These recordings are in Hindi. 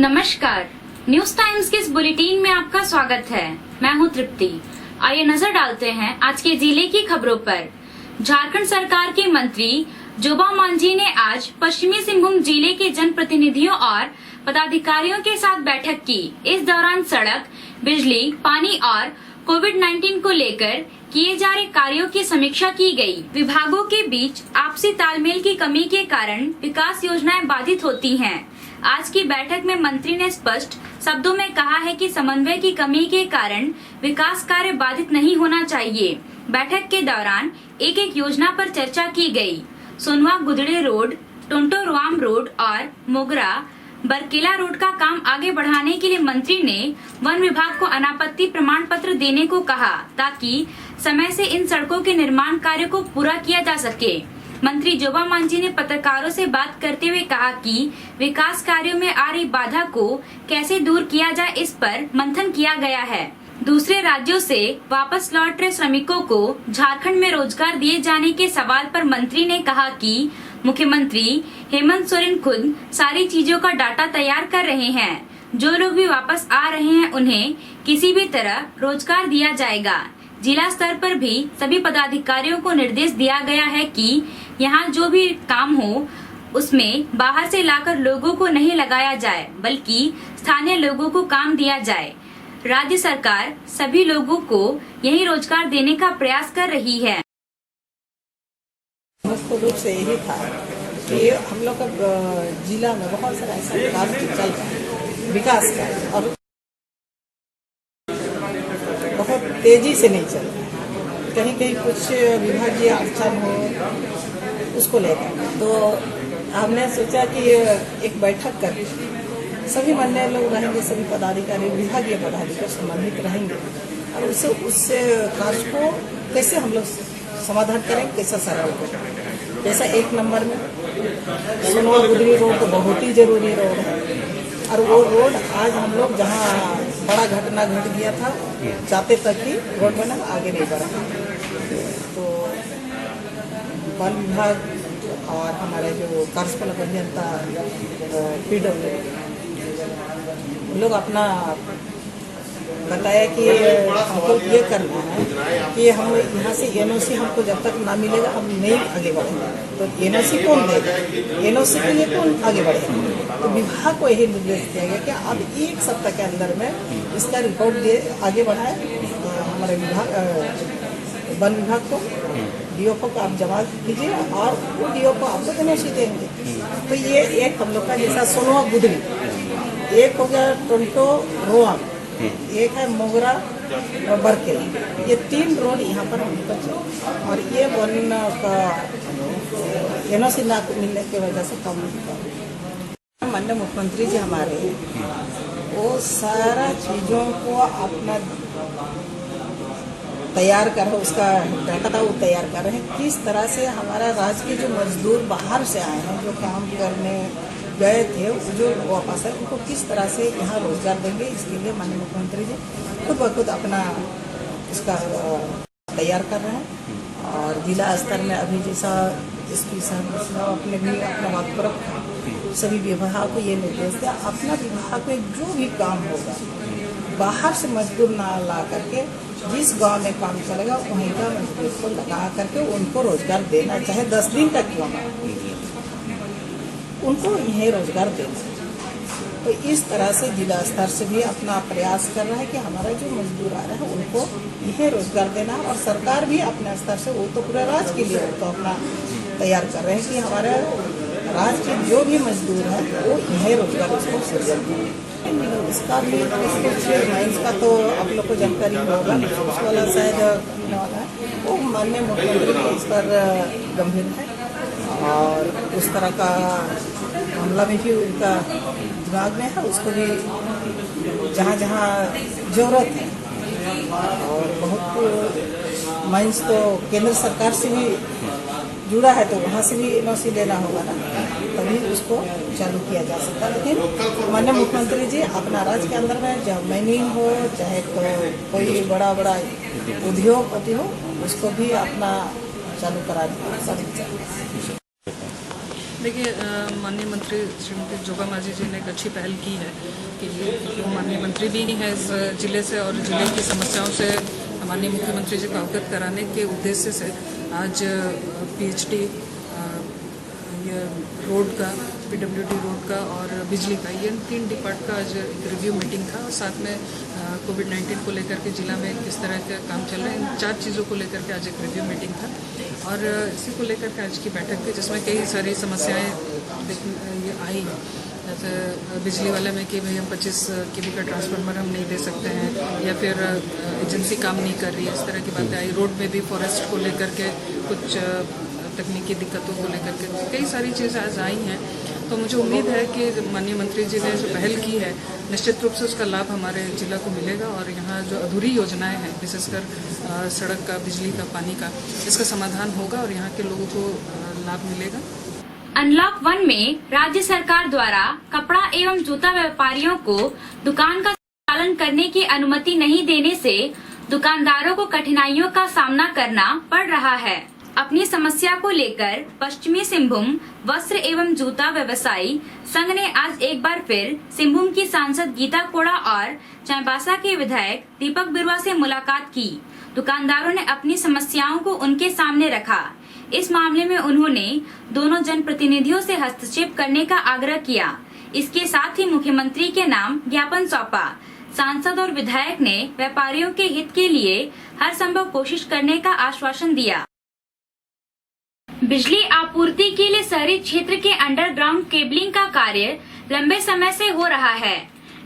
नमस्कार, न्यूज टाइम्स के इस बुलेटिन में आपका स्वागत है। मैं हूं तृप्ति। आइए नजर डालते हैं आज के जिले की खबरों पर। झारखंड सरकार के मंत्री जोबा मांझी ने आज पश्चिमी सिंहभूम जिले के जनप्रतिनिधियों और पदाधिकारियों के साथ बैठक की। इस दौरान सड़क, बिजली, पानी और कोविड-19 को लेकर किए जा रहे कार्यों की समीक्षा की गई। विभागों के बीच आपसी तालमेल की कमी के कारण विकास योजनाएं बाधित होती हैं। आज की बैठक में मंत्री ने स्पष्ट शब्दों में कहा है कि समन्वय की कमी के कारण विकास कार्य बाधित नहीं होना चाहिए। बैठक के दौरान एक एक योजना पर चर्चा की गई। सोनवा गुदड़े रोड, टोंटो रुआम रोड और मोगरा बरकेला रोड का काम आगे बढ़ाने के लिए मंत्री ने वन विभाग को अनापत्ति प्रमाण पत्र देने को कहा, ताकि समय से इन सड़कों के निर्माण कार्य को पूरा किया जा सके। मंत्री जोबा मांझी ने पत्रकारों से बात करते हुए कहा कि विकास कार्यों में आ रही बाधा को कैसे दूर किया जाए, इस पर मंथन किया गया है। दूसरे राज्यों से वापस लौट रहे श्रमिकों को झारखंड में रोजगार दिए जाने के सवाल पर मंत्री ने कहा कि मुख्यमंत्री हेमंत सोरेन खुद सारी चीजों का डाटा तैयार कर रहे हैं। जो लोग भी वापस आ रहे हैं उन्हें किसी भी तरह रोजगार दिया जाएगा। जिला स्तर पर भी सभी पदाधिकारियों को निर्देश दिया गया है कि यहाँ जो भी काम हो उसमें बाहर से लाकर लोगों को नहीं लगाया जाए, बल्कि स्थानीय लोगों को काम दिया जाए। राज्य सरकार सभी लोगों को यही रोजगार देने का प्रयास कर रही है। मुख्य रूप से यही था कि हम लोग का जिला में बहुत सारा ऐसा कार्य चल रहा है, विकास का, और बहुत तेजी से नहीं चल रहा है। कहीं कहीं कुछ विभागीय अड़चन हो उसको लेकर, तो हमने सोचा कि एक बैठक कर सभी मंडल लोग रहेंगे, सभी पदाधिकारी, विभागीय पदाधिकारी संबंधित रहेंगे, और उससे कार्य को कैसे हम लोग समाधान करें, कैसा सरल करें। जैसा एक नंबर में सोनवा गुदड़ी रोड तो बहुत ही जरूरी रोड है, और वो रोड आज हम लोग जहाँ बड़ा घटना घट गया था जाते तक ही रोड बना, आगे नहीं बढ़ा। तो वन विभाग और हमारे जो कार्यपालक अभियंता PW लोग अपना बताया कि हमको ये करना है कि हम यहाँ से NOC हमको जब तक ना मिलेगा हम नहीं आगे बढ़ेंगे। तो NOC कौन देगा, NOC के लिए कौन आगे बढ़ेगा। तो विभाग को यही निर्देश दिया गया कि अब एक सप्ताह के अंदर में इसका रिपोर्ट दे आगे बढ़ाए। हमारे विभाग वन विभाग को, DO को आप जमा कीजिए और वो DO को आप लोग NOC देंगे। तो ये एक हम लोग का जैसा सोनवा गुदड़ी, एक हो गया टोंटो रुआम, एक है मोगरा और बरकेला, ये 3 रोड यहाँ पर हम लोग, और ये वन का NOC ना मिलने की वजह से कम। माननीय मुख्यमंत्री जी हमारे वो सारा चीज़ों को अपना तैयार कर रहे, उसका डाटा वो तैयार कर रहे हैं। किस तरह से हमारा राज्य के जो मजदूर बाहर से आए हैं, जो काम करने गए थे, जो वापस है, उनको किस तरह से यहाँ रोजगार देंगे, इसके लिए माननीय मुख्यमंत्री जी खुद ब खुद अपना इसका तैयार कर रहे हैं। और जिला स्तर में अभी जैसा SP साहब अपने भी अपना बात पर सभी विभाग को ये निर्देश दिया, अपना विभाग में जो भी काम होगा बाहर से मजदूर ना ला करके जिस गांव में काम चलेगा वहीं का मजदूर को लगा करके उनको रोजगार देना, चाहे 10 दिन तक क्यों ना, उनको यही रोजगार देना। तो इस तरह से जिला स्तर से भी अपना प्रयास कर रहा है कि हमारा जो मजदूर आ रहा है उनको यही रोजगार देना, और सरकार भी अपने स्तर से, वो तो पूरा राज्य के लिए तो अपना तैयार कर रहे हैं कि हमारे राज्य के जो भी मजदूर है वो यही रोजगार उसको सृजन करें। इसका भी कुछ माइंस का तो आप लोग को जानकारी होगा, उस वाला शायद करने वाला है, वो माननीय मुख्यमंत्री इस पर गंभीर है, और उस तरह का मामला में भी उनका दिमाग में है, उसको भी जहाँ जहाँ जरूरत है, और बहुत माइंस तो केंद्र सरकार से भी जुड़ा है, तो वहाँ से भी NOC लेना होगा ना, तभी उसको चालू किया जा सकता है। लेकिन माननीय मुख्यमंत्री जी अपना राज्य के अंदर में जब माइनिंग हो, चाहे तो कोई बड़ा बड़ा उद्योगपति हो, उसको भी अपना चालू करा देना। देखिए, माननीय मंत्री श्रीमती जोबा मांझी जी ने एक अच्छी पहल की है कि क्योंकि वो माननीय मंत्री भी हैं इस जिले से और जिले की समस्याओं से माननीय मुख्यमंत्री जी को अवगत कराने के उद्देश्य से आज PHD ये रोड का, PWD रोड का और बिजली का, ये 3 डिपार्ट का आज एक रिव्यू मीटिंग था। और साथ में कोविड-19 को लेकर के जिला में किस तरह के काम चल रहे हैं, इन 4 चीज़ों को लेकर के आज एक रिव्यू मीटिंग था। और इसी को लेकर के आज की बैठक थी, जिसमें कई सारी समस्याएं ये आई हैं। जैसे बिजली वाले में कि भाई हम 25 kV का ट्रांसफार्मर हम नहीं दे सकते हैं, या फिर एजेंसी काम नहीं कर रही है, इस तरह की बातें आई। रोड में भी फॉरेस्ट को लेकर के कुछ तकनीकी दिक्कतों को लेकर के कई सारी चीज़ें आज आई हैं। तो मुझे उम्मीद है कि माननीय मंत्री जी ने जो पहल की है, निश्चित रूप से उसका लाभ हमारे जिला को मिलेगा। और यहाँ जो अधूरी योजनाएं हैं, विशेषकर सड़क का, बिजली का, पानी का, इसका समाधान होगा और यहाँ के लोगों को लाभ मिलेगा। अनलॉक 1 में राज्य सरकार द्वारा कपड़ा एवं जूता व्यापारियों को दुकान का संचालन करने की अनुमति नहीं देने से दुकानदारों को कठिनाइयों का सामना करना पड़ रहा है। अपनी समस्या को लेकर पश्चिमी सिंहभूम वस्त्र एवं जूता व्यवसायी संघ ने आज एक बार फिर सिंहभूम की सांसद गीता कोड़ा और चाईबासा के विधायक दीपक बिरुआ से मुलाकात की। दुकानदारों ने अपनी समस्याओं को उनके सामने रखा। इस मामले में उन्होंने दोनों जनप्रतिनिधियों से हस्तक्षेप करने का आग्रह किया। इसके साथ ही मुख्यमंत्री के नाम ज्ञापन सौंपा। सांसद और विधायक ने व्यापारियों के हित के लिए हर संभव कोशिश करने का आश्वासन दिया। बिजली आपूर्ति के लिए शहरी क्षेत्र के अंडरग्राउंड केबलिंग का कार्य लंबे समय से हो रहा है।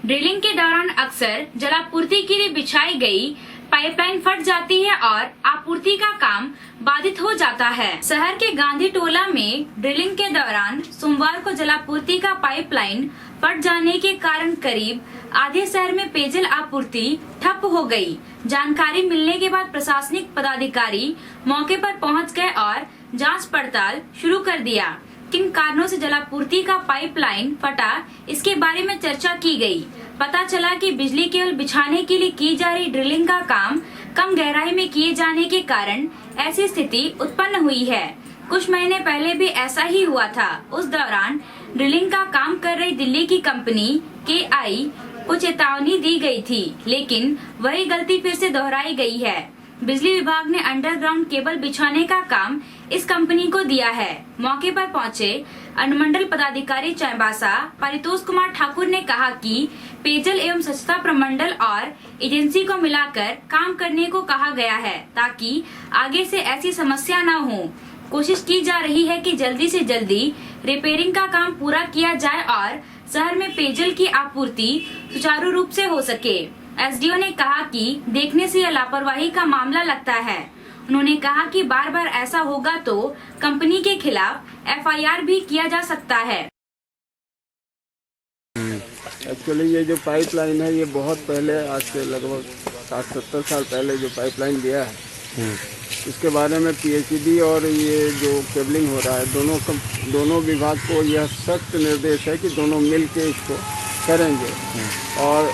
ड्रिलिंग के दौरान अक्सर जलापूर्ति के लिए बिछाई गई पाइपलाइन फट जाती है और आपूर्ति का काम बाधित हो जाता है। शहर के गांधी टोला में ड्रिलिंग के दौरान सोमवार को जलापूर्ति का पाइपलाइन फट जाने के कारण करीब आधे शहर में पेयजल आपूर्ति ठप हो गई। जानकारी मिलने के बाद प्रशासनिक पदाधिकारी मौके पर पहुंच गए और जांच पड़ताल शुरू कर दिया। किन कारणों से जलापूर्ति का पाइपलाइन फटा, इसके बारे में चर्चा की गई। पता चला कि बिजली केबल बिछाने के लिए की जा रही ड्रिलिंग का काम कम गहराई में किए जाने के कारण ऐसी स्थिति उत्पन्न हुई है। कुछ महीने पहले भी ऐसा ही हुआ था। उस दौरान ड्रिलिंग का काम कर रही दिल्ली की कंपनी KI को चेतावनी दी गई थी, लेकिन वही गलती फिर से दोहराई गई है। बिजली विभाग ने अंडरग्राउंड केबल बिछाने का काम इस कंपनी को दिया है। मौके पर पहुंचे अनुमंडल पदाधिकारी चाईबासा परितोष कुमार ठाकुर ने कहा कि पेयजल एवं स्वच्छता प्रमंडल और एजेंसी को मिलाकर काम करने को कहा गया है, ताकि आगे से ऐसी समस्या न हो। कोशिश की जा रही है कि जल्दी से जल्दी रिपेयरिंग का काम पूरा किया जाए और शहर में पेयजल की आपूर्ति सुचारू रूप से हो सके। SDO ने कहा कि देखने से यह लापरवाही का मामला लगता है। उन्होंने कहा कि बार बार ऐसा होगा तो कंपनी के खिलाफ FIR भी किया जा सकता है। एक्चुअली ये जो पाइपलाइन है, ये बहुत पहले, आज से लगभग 60-70 साल पहले जो पाइपलाइन दिया है, इसके बारे में PHD और ये जो केबलिंग हो रहा है, दोनों विभाग को यह सख्त निर्देश है कि दोनों मिल के इसको करेंगे और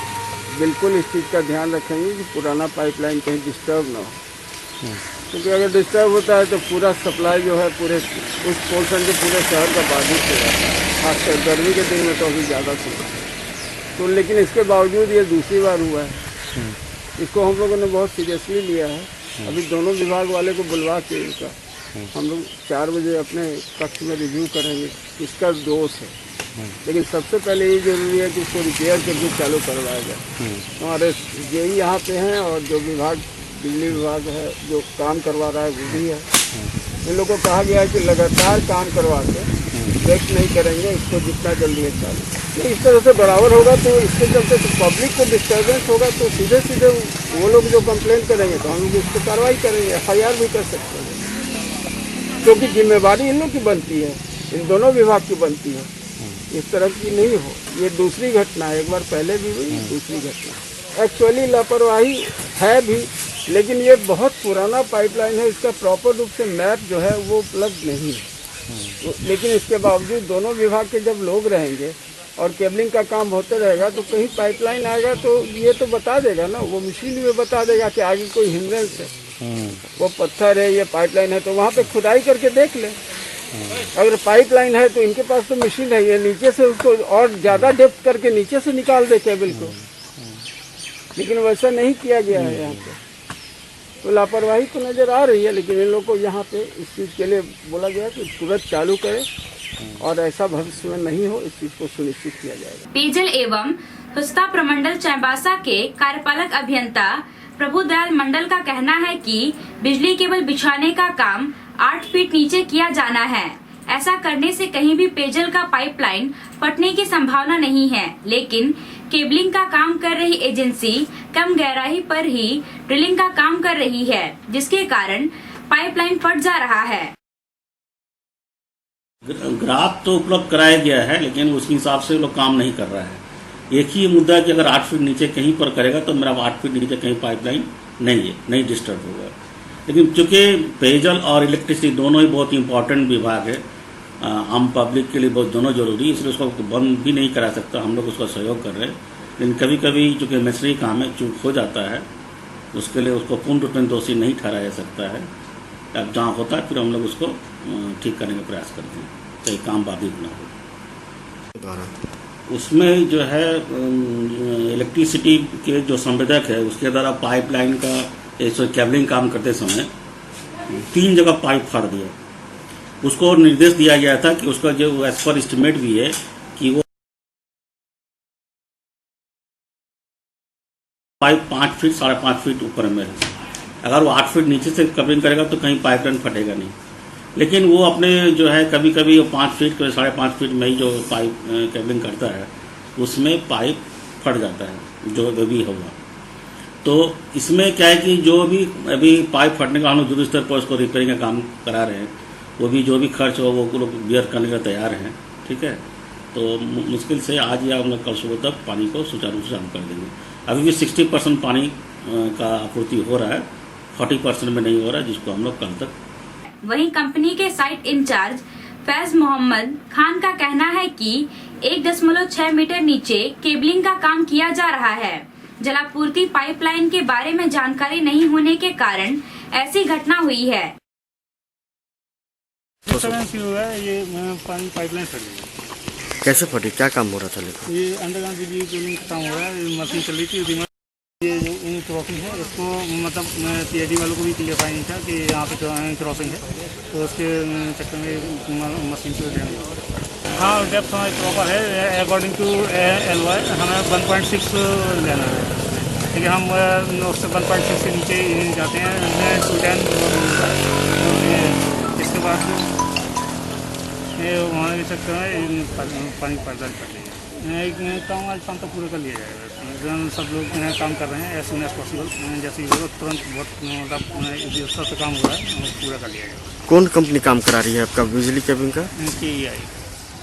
बिल्कुल इस चीज़ का ध्यान रखेंगे कि पुराना पाइपलाइन कहीं डिस्टर्ब ना हो, क्योंकि अगर डिस्टर्ब होता है तो पूरा सप्लाई जो है पूरे उस पोर्शन के पूरे शहर का बाधित हो जाता है। खासकर गर्मी के दिन में तो अभी ज़्यादा होगा। तो लेकिन इसके बावजूद ये दूसरी बार हुआ है। इसको हम लोगों ने बहुत सीरियसली लिया है। अभी दोनों विभाग वाले को बुलवा के इसका हम लोग 4 बजे अपने कक्ष में रिव्यू करेंगे किसका दोष है। लेकिन सबसे पहले ये जरूरी है कि इसको रिपेयर करके चालू करवाया जाए। हमारे जेई यहाँ पे हैं और जो विभाग बिजली विभाग है जो काम करवा रहा है वो भी है। इन लोगों को कहा गया है कि लगातार काम करवा के वेस्ट नहीं करेंगे, इसको जितना जल्दी है चालू। इस तरह से बराबर होगा तो इसके चलते तो पब्लिक को डिस्टर्बेंस होगा, तो सीधे सीधे वो लोग जो कंप्लेन करेंगे तो हम लोग इस पर कार्रवाई करेंगे, FIR भी कर सकते हैं, क्योंकि जिम्मेवारी इन लोग की बनती है, इन दोनों विभाग की बनती है। इस तरह की नहीं हो। ये दूसरी घटना है, एक बार पहले भी हुई, दूसरी घटना। एक्चुअली लापरवाही है भी, लेकिन ये बहुत पुराना पाइपलाइन है, इसका प्रॉपर रूप से मैप जो है वो उपलब्ध नहीं है। लेकिन इसके बावजूद दोनों विभाग के जब लोग रहेंगे और केबलिंग का काम होते रहेगा तो कहीं पाइपलाइन आएगा तो ये तो बता देगा ना, वो मशीन में बता देगा कि आगे कोई हिंड्रेंस है, वो पत्थर है, ये पाइपलाइन है, तो वहाँ पे खुदाई करके देख ले। अगर पाइपलाइन है तो इनके पास तो मशीन है, ये नीचे से उसको और ज्यादा डेप्थ करके नीचे से निकाल दे केबल को, लेकिन वैसा नहीं किया गया है यहाँ पे। तो लापरवाही तो नजर आ रही है, लेकिन इन लोग को यहाँ पे इस चीज के लिए बोला गया कि तुरंत चालू करें और ऐसा भविष्य में नहीं हो, इस चीज को सुनिश्चित किया जाएगा। पेयजल एवं स्वच्छता प्रमंडल चाईबासा के कार्यपालक अभियंता प्रभुदयाल मंडल का कहना है कि बिजली केबल बिछाने का काम 8 फीट नीचे किया जाना है। ऐसा करने से कहीं भी पेयजल का पाइपलाइन फटने की संभावना नहीं है, लेकिन केबलिंग का काम कर रही एजेंसी कम गहराई पर ही ड्रिलिंग का काम कर रही है, जिसके कारण पाइपलाइन फट जा रहा है। ग्राफ तो उपलब्ध कराया गया है, लेकिन उस हिसाब से लोग काम नहीं कर रहा है। एक ही मुद्दा है कि अगर 8 फीट नीचे कहीं पर करेगा तो मेरा 8 फीट नीचे कहीं पाइपलाइन नहीं डिस्टर्ब होगा। लेकिन चूंकि पेयजल और इलेक्ट्रिसिटी दोनों ही बहुत इंपॉर्टेंट विभाग है, आम पब्लिक के लिए बहुत दोनों जरूरी, इसलिए उसको बंद भी नहीं करा सकता। हम लोग उसका सहयोग कर रहे हैं, लेकिन कभी कभी चूंकि मशीनरी काम है, चूक हो जाता है, उसके लिए उसको पूर्ण रूप में दोषी नहीं ठहराया जा सकता है। अब जहाँ होता है फिर हम लोग उसको ठीक करने का प्रयास करते हैं, चाहे काम बाधित न हो। उसमें जो है इलेक्ट्रिसिटी के जो संवेदक है उसके द्वारा पाइपलाइन का केबलिंग काम करते समय 3 जगह पाइप फाड़ दिया। उसको निर्देश दिया गया था कि उसका जो एज पर एस्टिमेट भी है कि वो पाइप 5 फीट 5.5 फीट ऊपर में है। अगर वो 8 फीट नीचे से कवरिंग करेगा तो कहीं पाइपलाइन फटेगा नहीं, लेकिन वो अपने जो है कभी कभी वो 5 फीट 5.5 फीट में ही जो पाइप केबलिंग करता है उसमें पाइप फट जाता है, जो भी होगा। तो इसमें क्या है कि जो भी अभी पाइप फटने का हम लोग युद्ध स्तर पर उसको रिपेयरिंग का काम करा रहे हैं, वो भी जो भी खर्च हो वो लोग बियर करने का तैयार हैं, ठीक है। तो मुश्किल से आज या हम लोग कल सुबह तक पानी को सुचारू रूप से कर देंगे। अभी भी 60% पानी का आपूर्ति हो रहा है, 40% में नहीं हो रहा है, जिसको हम लोग कल तक। वहीं कंपनी के साइट इंचार्ज फैज मोहम्मद खान का कहना है कि 1.6 मीटर नीचे केबलिंग का काम किया जा रहा है। जलापूर्ति पाइपलाइन के बारे में जानकारी नहीं होने के कारण ऐसी घटना हुई है। ये पानी पाइपलाइन फट गई। कैसे फटी, क्या काम हो रहा था? लेकिन ये अंडरग्राउंड बिजली केबलिंग का काम हो रहा है, मशीन चल रही थी। ये जो इन क्रॉसिंग है इसको मतलब पीआईडी वालों को भी क्लियरफाई नहीं था कि यहाँ पे क्रॉसिंग है, तो उसके चक्कर में मशीन से ड्रेन। हाँ, डेप्थ हमारी प्रॉपर है, अकॉर्डिंग टू LY हमें 1.6 लेना है, लेकिन हम उससे 1.6 से नीचे जाते हैं 210। इसके बाद ये वहाँ के चक्कर में पानी पाइपलाइन कर ली है। काम आज शाम तक पूरा कर लिया जाएगा। सब लोग काम कर रहे हैं एज सुन एज पॉसिबल, जैसे तुरंत बहुत मतलब से काम हो रहा है, पूरा कर लिया जाएगा। कौन कंपनी काम करा रही है आपका बिजली केबिंग का?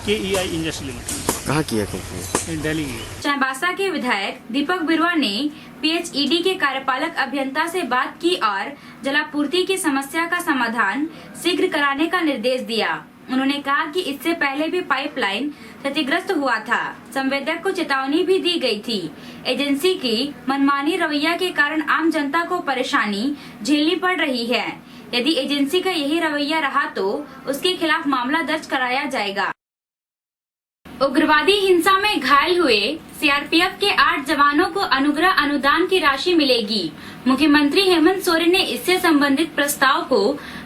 KEI industry limited. कहाँ की है कंपनी? दिल्ली की। चाईबासा के विधायक दीपक बिरुआ ने PHED के कार्यपालक अभियंता से बात की और जलापूर्ति की समस्या का समाधान शीघ्र कराने का निर्देश दिया। उन्होंने कहा कि इससे पहले भी पाइपलाइन क्षतिग्रस्त हुआ था, संवेदक को चेतावनी भी दी गई थी। एजेंसी की मनमानी रवैया के कारण आम जनता को परेशानी झेलनी पड़ रही है। यदि एजेंसी का यही रवैया रहा तो उसके खिलाफ मामला दर्ज कराया जाएगा। उग्रवादी हिंसा में घायल हुए CRPF के 8 जवानों को अनुग्रह अनुदान की राशि मिलेगी। मुख्यमंत्री हेमंत सोरेन ने इससे संबंधित प्रस्ताव को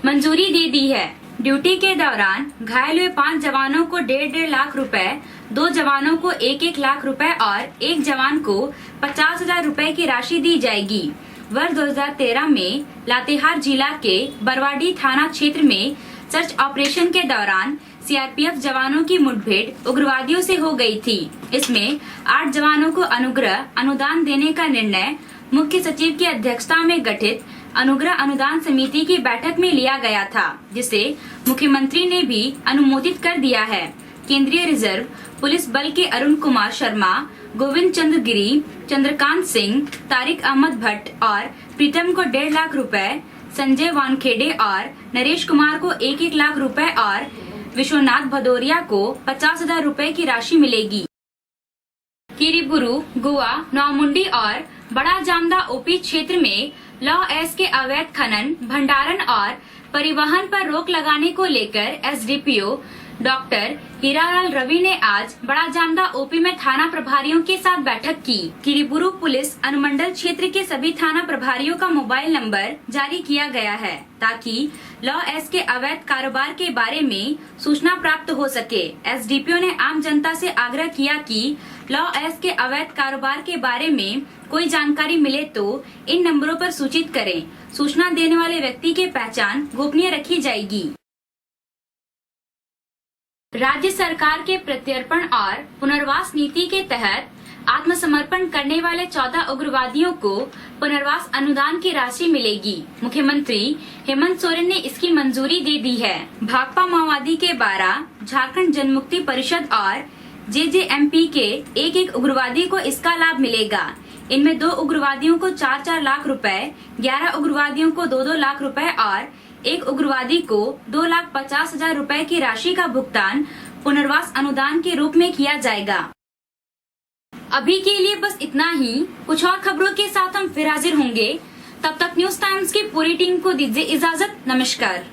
मंजूरी दे दी है। ड्यूटी के दौरान घायल हुए 5 जवानों को 1.5 लाख रुपए, 2 जवानों को 1-1 लाख रुपए और 1 जवान को 50,000 रुपए की राशि दी जाएगी। वर्ष 2013 में लातेहार जिला के बरवाडी थाना क्षेत्र में सर्च ऑपरेशन के दौरान CRPF जवानों की मुठभेड़ उग्रवादियों से हो गई थी। इसमें 8 जवानों को अनुग्रह अनुदान देने का निर्णय मुख्य सचिव की अध्यक्षता में गठित अनुग्रह अनुदान समिति की बैठक में लिया गया था, जिसे मुख्यमंत्री ने भी अनुमोदित कर दिया है। केंद्रीय रिजर्व पुलिस बल के अरुण कुमार शर्मा, गोविंद चंद्र गिरी, चंद्रकांत सिंह, तारिक अहमद भट्ट और प्रीतम को 1.5 लाख रुपए, संजय वानखेड़े और नरेश कुमार को 1-1 लाख रुपए और विश्वनाथ भदौरिया को 50,000 रुपए की राशि मिलेगी। किरीबुरु, गोवा, नौमुंडी और बड़ा जामदा OP क्षेत्र में लॉ एस के अवैध खनन, भंडारण और परिवहन पर रोक लगाने को लेकर एसडीपीओ डॉक्टर हीरालाल रवि ने आज बड़ा जामदा ओपी में थाना प्रभारियों के साथ बैठक की। किरीबुरू पुलिस अनुमंडल क्षेत्र के सभी थाना प्रभारियों का मोबाइल नंबर जारी किया गया है ताकि लॉ एस के अवैध कारोबार के बारे में सूचना प्राप्त हो सके। एसडीपीओ ने आम जनता से आग्रह किया कि लॉ एस के अवैध कारोबार के बारे में कोई जानकारी मिले तो इन नंबरों पर सूचित करें। सूचना देने वाले व्यक्ति की पहचान गोपनीय रखी जाएगी। राज्य सरकार के प्रत्यर्पण और पुनर्वास नीति के तहत आत्मसमर्पण करने वाले 14 उग्रवादियों को पुनर्वास अनुदान की राशि मिलेगी। मुख्यमंत्री हेमंत सोरेन ने इसकी मंजूरी दे दी है। भाकपा माओवादी के 12, झारखंड जनमुक्ति परिषद और जेजेएमपी के एक उग्रवादी को इसका लाभ मिलेगा। इनमें 2 उग्रवादियों को 4-4 लाख रुपए, 11 उग्रवादियों को 2-2 लाख रुपए और एक उग्रवादी को 2,50,000 रुपए की राशि का भुगतान पुनर्वास अनुदान के रूप में किया जाएगा। अभी के लिए बस इतना ही। कुछ और खबरों के साथ हम फिर हाजिर होंगे। तब तक न्यूज टाइम्स की पूरी टीम को दीजिए इजाजत। नमस्कार।